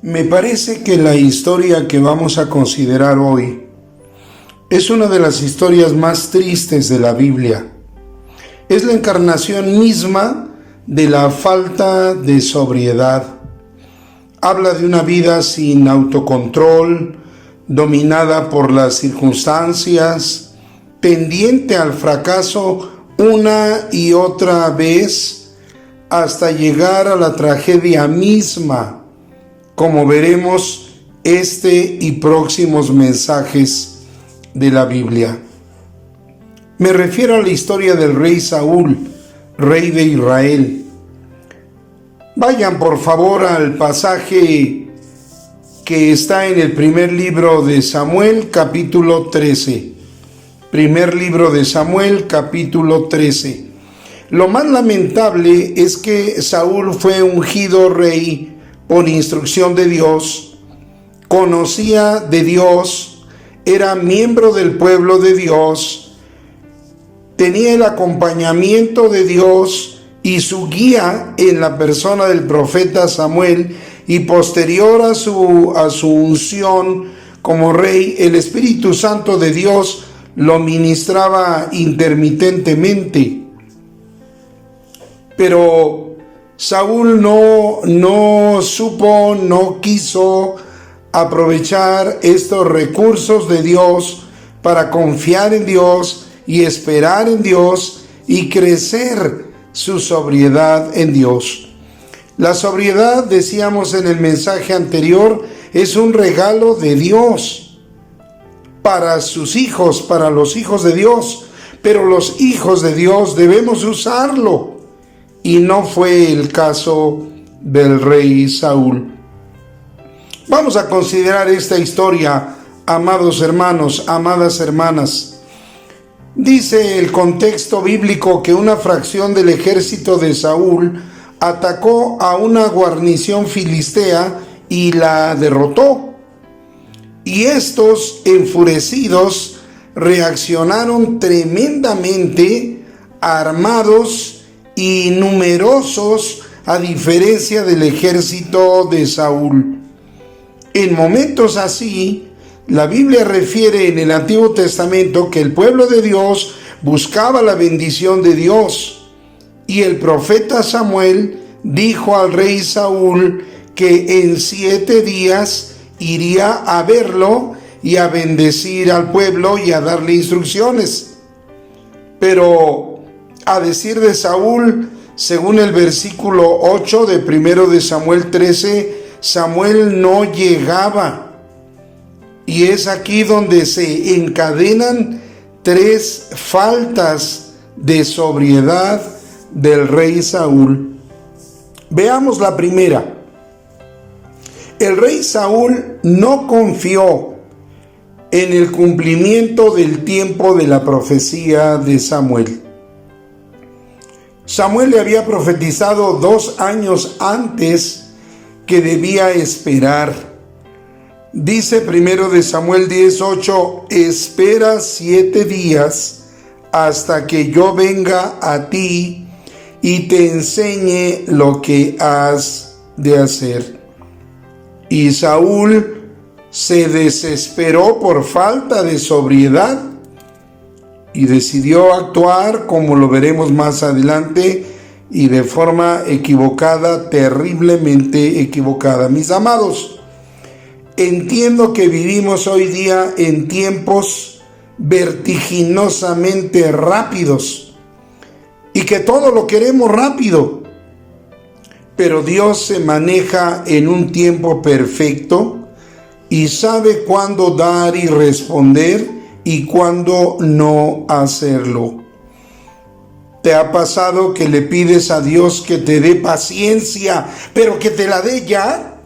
Me parece que la historia que vamos a considerar hoy es una de las historias más tristes de la Biblia. Es la encarnación misma de la falta de sobriedad. Habla de una vida sin autocontrol, dominada por las circunstancias, tendiente al fracaso una y otra vez, hasta llegar a la tragedia misma, como veremos este y próximos mensajes de la Biblia. Me refiero a la historia del rey Saúl, rey de Israel. Vayan por favor al pasaje que está en el primer libro de Samuel, capítulo 13. Primer libro de Samuel, capítulo 13. Lo más lamentable es que Saúl fue ungido rey por instrucción de Dios, conocía de Dios, era miembro del pueblo de Dios, tenía el acompañamiento de Dios y su guía en la persona del profeta Samuel, y posterior a su unción como rey, el Espíritu Santo de Dios lo ministraba intermitentemente. Pero Saúl no quiso aprovechar estos recursos de Dios para confiar en Dios y esperar en Dios y crecer su sobriedad en Dios. La sobriedad, decíamos en el mensaje anterior, es un regalo de Dios para sus hijos, para los hijos de Dios, pero los hijos de Dios debemos usarlo. Y no fue el caso del rey Saúl. Vamos a considerar esta historia, amados hermanos, amadas hermanas. Dice el contexto bíblico que una fracción del ejército de Saúl atacó a una guarnición filistea y la derrotó. Y estos, enfurecidos, reaccionaron tremendamente, armados y numerosos, a diferencia del ejército de Saúl. En momentos así, la Biblia refiere en el Antiguo Testamento que el pueblo de Dios buscaba la bendición de Dios, y el profeta Samuel dijo al rey Saúl que en 7 días iría a verlo y a bendecir al pueblo y a darle instrucciones. Pero a decir de Saúl, según el versículo 8 de 1 de Samuel 13, Samuel no llegaba. Y es aquí donde se encadenan 3 faltas de sobriedad del rey Saúl. Veamos la primera. El rey Saúl no confió en el cumplimiento del tiempo de la profecía de Samuel. Samuel le había profetizado 2 años antes que debía esperar. Dice 1 de Samuel 10:8, espera 7 días hasta que yo venga a ti y te enseñe lo que has de hacer. Y Saúl se desesperó por falta de sobriedad y decidió actuar, como lo veremos más adelante, y de forma equivocada, terriblemente equivocada. Mis amados, entiendo que vivimos hoy día en tiempos vertiginosamente rápidos y que todo lo queremos rápido, pero Dios se maneja en un tiempo perfecto y sabe cuándo dar y responder y cuándo no hacerlo. ¿Te ha pasado que le pides a Dios que te dé paciencia, pero que te la dé ya?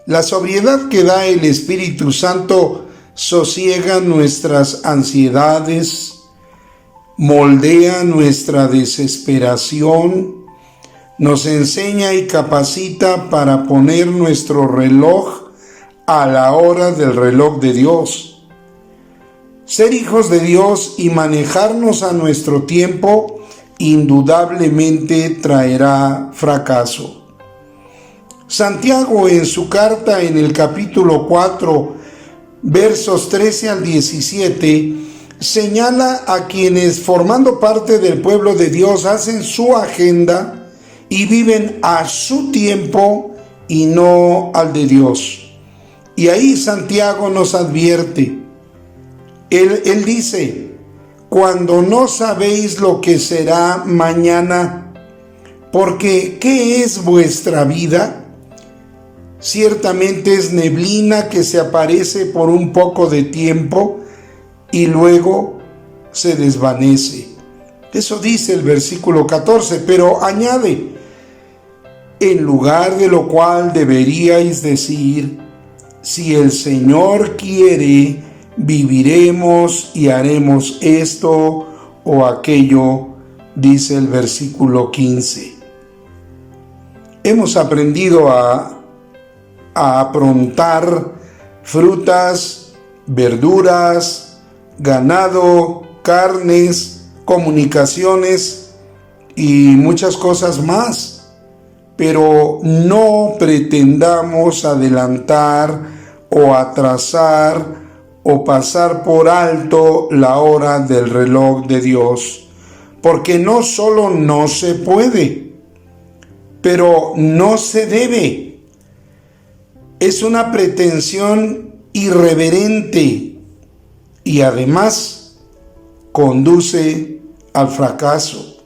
La sobriedad que da el Espíritu Santo sosiega nuestras ansiedades, moldea nuestra desesperación, nos enseña y capacita para poner nuestro reloj a la hora del reloj de Dios. Ser hijos de Dios y manejarnos a nuestro tiempo indudablemente traerá fracaso. Santiago en su carta en el capítulo 4, versos 13 al 17, señala a quienes formando parte del pueblo de Dios hacen su agenda y viven a su tiempo y no al de Dios. Y ahí Santiago nos advierte. Él dice: cuando no sabéis lo que será mañana, porque ¿qué es vuestra vida? Ciertamente es neblina que se aparece por un poco de tiempo y luego se desvanece. Eso dice el versículo 14, pero añade: en lugar de lo cual deberíais decir, si el Señor quiere, viviremos y haremos esto o aquello, dice el versículo 15. Hemos aprendido a aprontar frutas, verduras, ganado, carnes, comunicaciones y muchas cosas más, pero no pretendamos adelantar o atrasar o pasar por alto la hora del reloj de Dios, porque no solo no se puede, pero no se debe. Es una pretensión irreverente y además conduce al fracaso.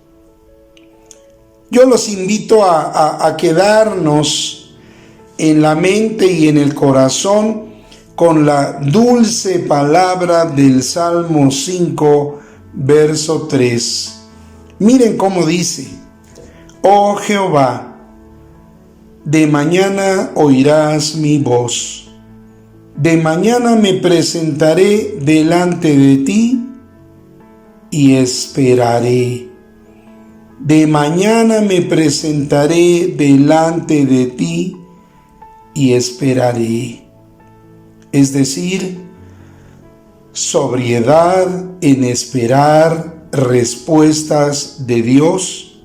Yo los invito a quedarnos en la mente y en el corazón con la dulce palabra del Salmo 5, verso 3. Miren cómo dice: oh Jehová, de mañana oirás mi voz, de mañana me presentaré delante de ti y esperaré. De mañana me presentaré delante de ti y esperaré. Es decir, sobriedad en esperar respuestas de Dios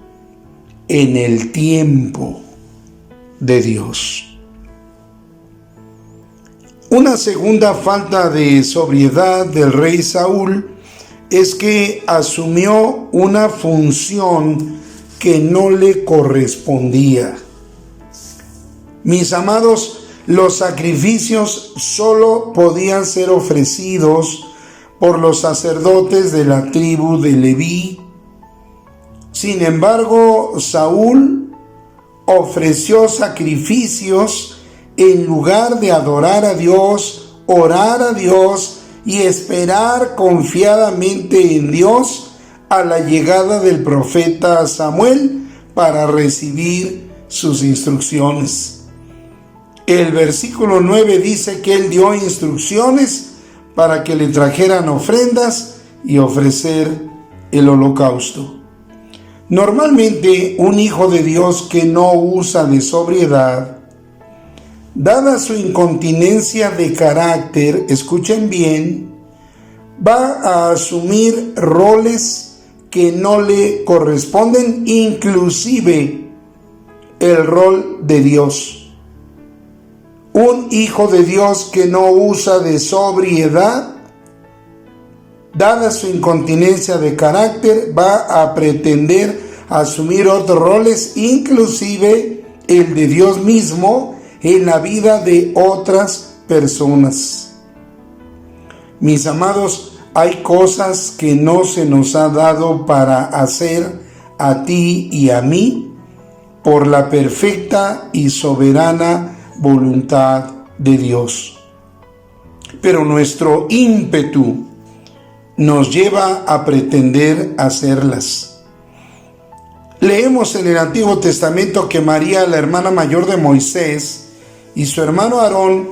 en el tiempo de Dios. Una segunda falta de sobriedad del rey Saúl es que asumió una función que no le correspondía. Mis amados, los sacrificios solo podían ser ofrecidos por los sacerdotes de la tribu de Leví. Sin embargo, Saúl ofreció sacrificios en lugar de adorar a Dios, orar a Dios y esperar confiadamente en Dios a la llegada del profeta Samuel para recibir sus instrucciones. El versículo 9 dice que él dio instrucciones para que le trajeran ofrendas y ofrecer el holocausto. Normalmente, un hijo de Dios que no usa de sobriedad, dada su incontinencia de carácter, escuchen bien, va a asumir roles que no le corresponden, inclusive el rol de Dios. Un hijo de Dios que no usa de sobriedad, dada su incontinencia de carácter, va a pretender asumir otros roles, inclusive el de Dios mismo, en la vida de otras personas. Mis amados, hay cosas que no se nos ha dado para hacer a ti y a mí por la perfecta y soberana voluntad de Dios. Pero nuestro ímpetu nos lleva a pretender hacerlas. Leemos en el Antiguo Testamento que María, la hermana mayor de Moisés, y su hermano Aarón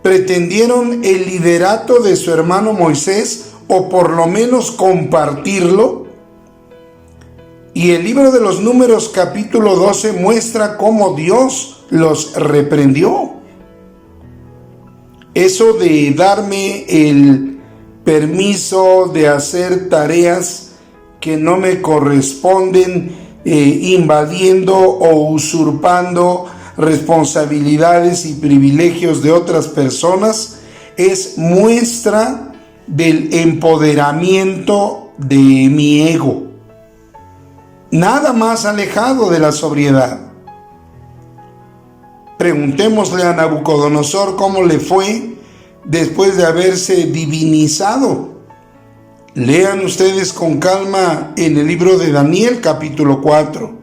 pretendieron el liderato de su hermano Moisés, o por lo menos compartirlo. Y el libro de los Números capítulo 12 muestra cómo Dios los reprendió. Eso de darme el permiso de hacer tareas que no me corresponden, invadiendo o usurpando responsabilidades y privilegios de otras personas es muestra del empoderamiento de mi ego. Nada más alejado de la sobriedad. Preguntémosle a Nabucodonosor cómo le fue después de haberse divinizado. Lean ustedes con calma en el libro de Daniel, capítulo 4.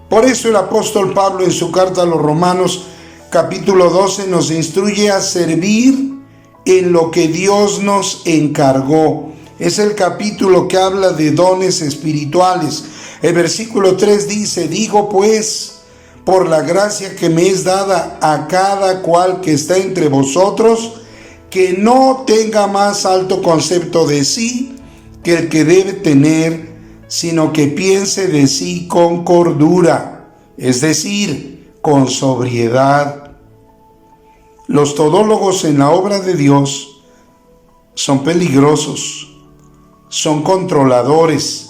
Por eso el apóstol Pablo en su carta a los Romanos, capítulo 12, nos instruye a servir en lo que Dios nos encargó. Es el capítulo que habla de dones espirituales. El versículo 3 dice: digo pues, por la gracia que me es dada a cada cual que está entre vosotros, que no tenga más alto concepto de sí que el que debe tener, sino que piense de sí con cordura, es decir, con sobriedad. Los todólogos en la obra de Dios son peligrosos, son controladores,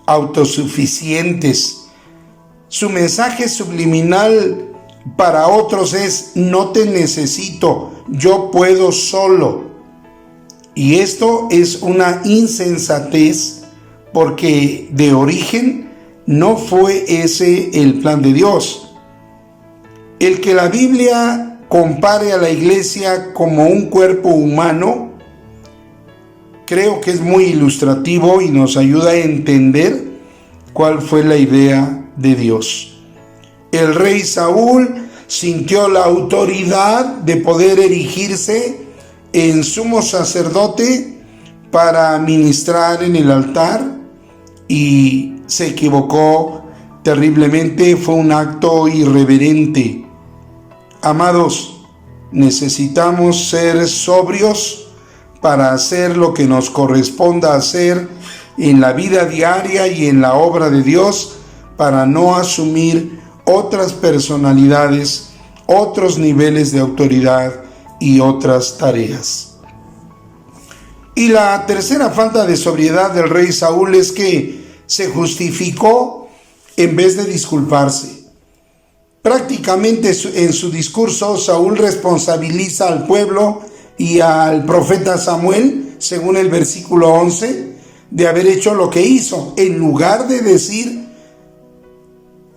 autosuficientes. Su mensaje subliminal para otros es: no te necesito, yo puedo solo. Y esto es una insensatez, porque de origen no fue ese el plan de Dios. El que la Biblia compare a la iglesia como un cuerpo humano, creo que es muy ilustrativo y nos ayuda a entender cuál fue la idea de Dios. El rey Saúl sintió la autoridad de poder erigirse en sumo sacerdote para ministrar en el altar, y se equivocó terriblemente. Fue un acto irreverente. Amados, necesitamos ser sobrios para hacer lo que nos corresponda hacer en la vida diaria y en la obra de Dios, para no asumir otras personalidades, otros niveles de autoridad y otras tareas. Y la tercera falta de sobriedad del rey Saúl es que se justificó en vez de disculparse. Prácticamente en su discurso, Saúl responsabiliza al pueblo y al profeta Samuel, según el versículo 11, de haber hecho lo que hizo, en lugar de decir: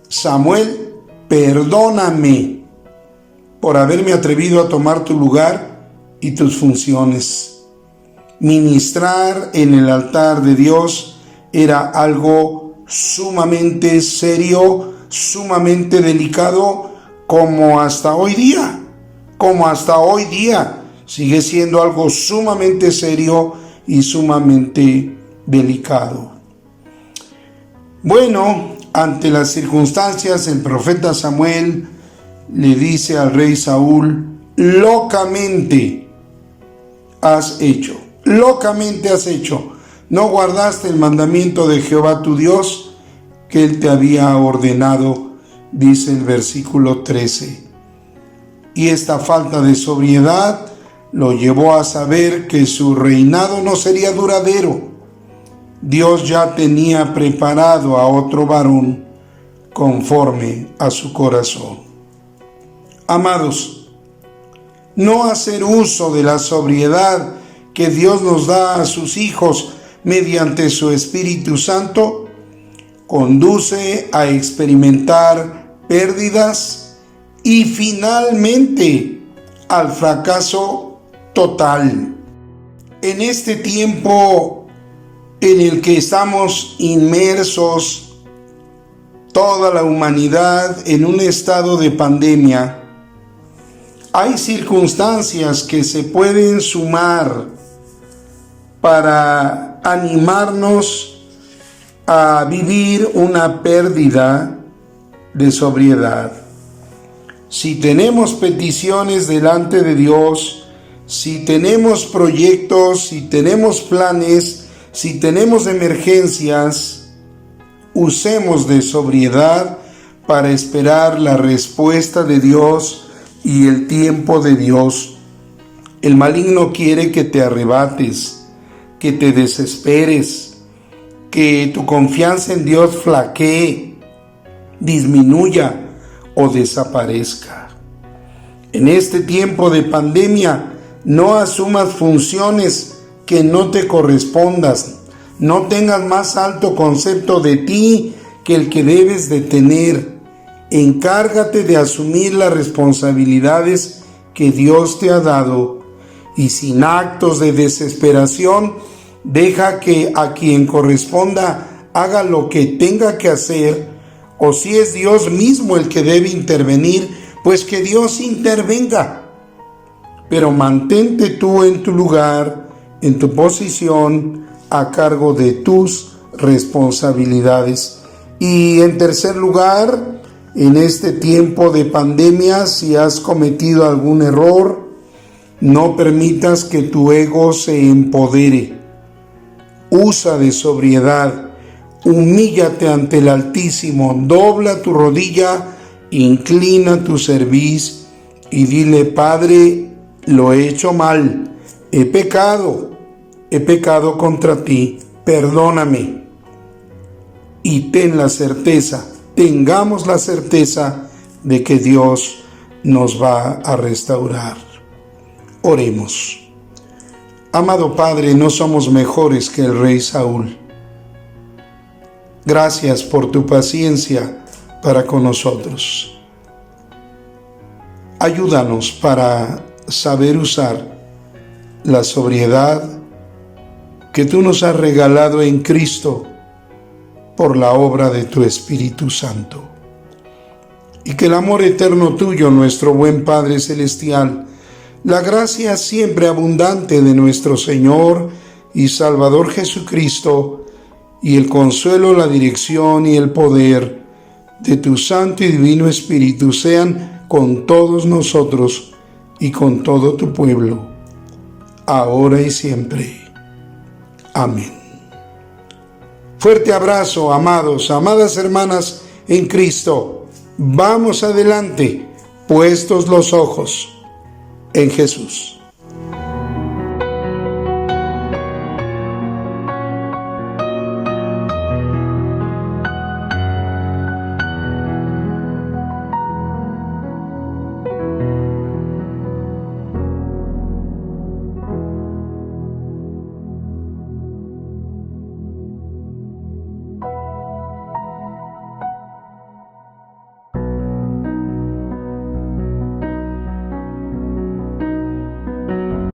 Samuel, perdóname por haberme atrevido a tomar tu lugar y tus funciones. Ministrar en el altar de Dios era algo sumamente serio, sumamente delicado, como hasta hoy día. Sigue siendo algo sumamente serio y sumamente delicado. Bueno, ante las circunstancias, el profeta Samuel le dice al rey Saúl: locamente has hecho, no guardaste el mandamiento de Jehová tu Dios que él te había ordenado, dice el versículo 13. Y esta falta de sobriedad lo llevó a saber que su reinado no sería duradero. Dios ya tenía preparado a otro varón conforme a su corazón. Amados, no hacer uso de la sobriedad que Dios nos da a sus hijos mediante su Espíritu Santo conduce a experimentar pérdidas y finalmente al fracaso total. En este tiempo en el que estamos inmersos, toda la humanidad, en un estado de pandemia, hay circunstancias que se pueden sumar para animarnos a vivir una pérdida de sobriedad. Si tenemos peticiones delante de Dios, si tenemos proyectos, si tenemos planes, si tenemos emergencias, usemos de sobriedad para esperar la respuesta de Dios y el tiempo de Dios. El maligno quiere que te arrebates, que te desesperes, que tu confianza en Dios flaquee, disminuya o desaparezca. En este tiempo de pandemia, no asumas funciones que no te correspondan. No tengas más alto concepto de ti que el que debes de tener. Encárgate de asumir las responsabilidades que Dios te ha dado y sin actos de desesperación, deja que a quien corresponda haga lo que tenga que hacer, o si es Dios mismo el que debe intervenir, pues que Dios intervenga. Pero mantente tú en tu lugar, en tu posición, a cargo de tus responsabilidades. Y en tercer lugar, en este tiempo de pandemia, si has cometido algún error, no permitas que tu ego se empodere. Usa de sobriedad, humíllate ante el Altísimo, dobla tu rodilla, inclina tu cerviz y dile: Padre, lo he hecho mal, he pecado contra ti, perdóname. Y tengamos la certeza de que Dios nos va a restaurar. Oremos. Amado Padre, no somos mejores que el rey Saúl. Gracias por tu paciencia para con nosotros. Ayúdanos para saber usar la sobriedad que tú nos has regalado en Cristo por la obra de tu Espíritu Santo. Y que el amor eterno tuyo, nuestro buen Padre Celestial, la gracia siempre abundante de nuestro Señor y Salvador Jesucristo, y el consuelo, la dirección y el poder de tu Santo y Divino Espíritu sean con todos nosotros y con todo tu pueblo, ahora y siempre. Amén. Fuerte abrazo, amados, amadas hermanas en Cristo. Vamos adelante, puestos los ojos en Jesús.